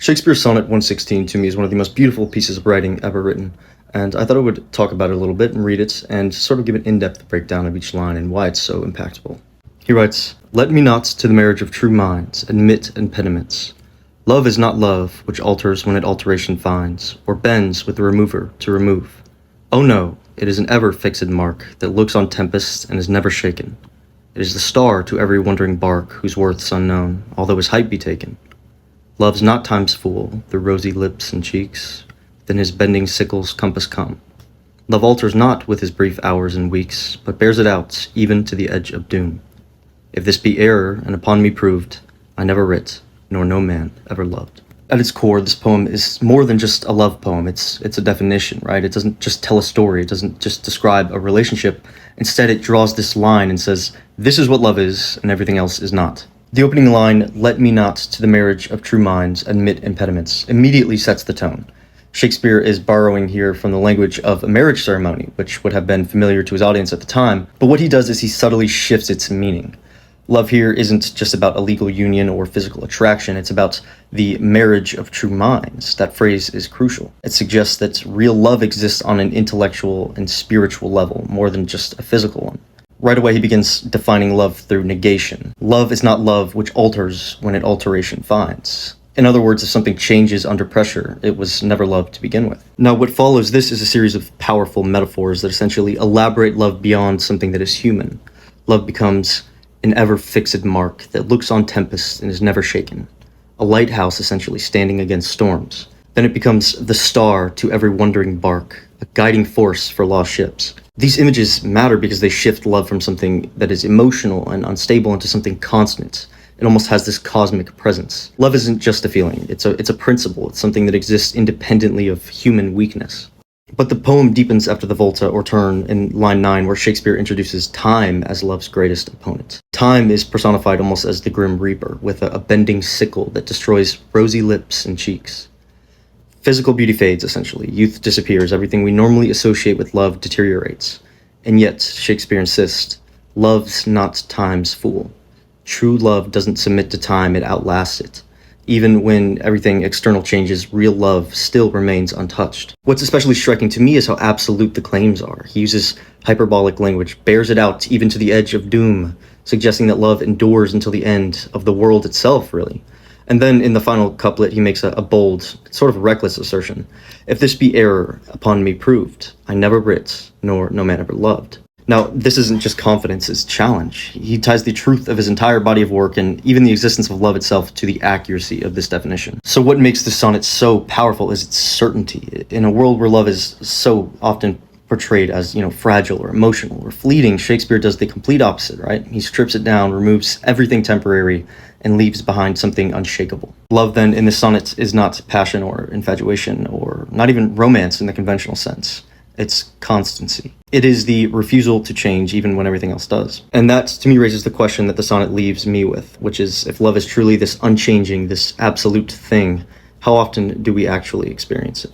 Shakespeare's Sonnet 116 to me is one of the most beautiful pieces of writing ever written, and I thought I would talk about it a little bit and read it and sort of give an in-depth breakdown of each line and why it's so impactful. He writes, "Let me not to the marriage of true minds admit impediments. Love is not love which alters when it alteration finds, or bends with the remover to remove. Oh no, it is an ever fixed mark that looks on tempests and is never shaken. It is the star to every wandering bark whose worth's unknown, although his height be taken. Love's not time's fool, the rosy lips and cheeks, than his bending sickle's compass come. Love alters not with his brief hours and weeks, but bears it out, even to the edge of doom. If this be error, and upon me proved, I never writ, nor no man ever loved." At its core, this poem is more than just a love poem. It's a definition, right? It doesn't just tell a story. It doesn't just describe a relationship. Instead, it draws this line and says, this is what love is, and everything else is not. The opening line, "Let me not to the marriage of true minds admit impediments," immediately sets the tone. Shakespeare is borrowing here from the language of a marriage ceremony, which would have been familiar to his audience at the time, but what he does is he subtly shifts its meaning. Love here isn't just about a legal union or physical attraction, it's about the marriage of true minds. That phrase is crucial. It suggests that real love exists on an intellectual and spiritual level, more than just a physical one. Right away, he begins defining love through negation. Love is not love which alters when it alteration finds. In other words, if something changes under pressure, it was never love to begin with. Now, what follows this is a series of powerful metaphors that essentially elaborate love beyond something that is human. Love becomes an ever-fixed mark that looks on tempests and is never shaken. A lighthouse essentially standing against storms. Then it becomes the star to every wandering bark, a guiding force for lost ships. These images matter because they shift love from something that is emotional and unstable into something constant. It almost has this cosmic presence. Love isn't just a feeling, it's a principle. It's something that exists independently of human weakness. But the poem deepens after the volta or turn in line 9, where Shakespeare introduces time as love's greatest opponent. Time is personified almost as the grim reaper, with a bending sickle that destroys rosy lips and cheeks. Physical beauty fades, essentially. Youth disappears. Everything we normally associate with love deteriorates. And yet, Shakespeare insists, love's not time's fool. True love doesn't submit to time, it outlasts it. Even when everything external changes, real love still remains untouched. What's especially striking to me is how absolute the claims are. He uses hyperbolic language, bears it out even to the edge of doom, suggesting that love endures until the end of the world itself, really. And then in the final couplet, he makes a bold, sort of reckless assertion. "If this be error, upon me proved, I never writ, nor no man ever loved." Now, this isn't just confidence, it's challenge. He ties the truth of his entire body of work and even the existence of love itself to the accuracy of this definition. So what makes this sonnet so powerful is its certainty. In a world where love is so often portrayed as, fragile or emotional or fleeting, Shakespeare does the complete opposite, right? He strips it down, removes everything temporary, and leaves behind something unshakable. Love, then, in this sonnet is not passion or infatuation or not even romance in the conventional sense. It's constancy. It is the refusal to change even when everything else does. And that, to me, raises the question that the sonnet leaves me with, which is, if love is truly this unchanging, this absolute thing, how often do we actually experience it?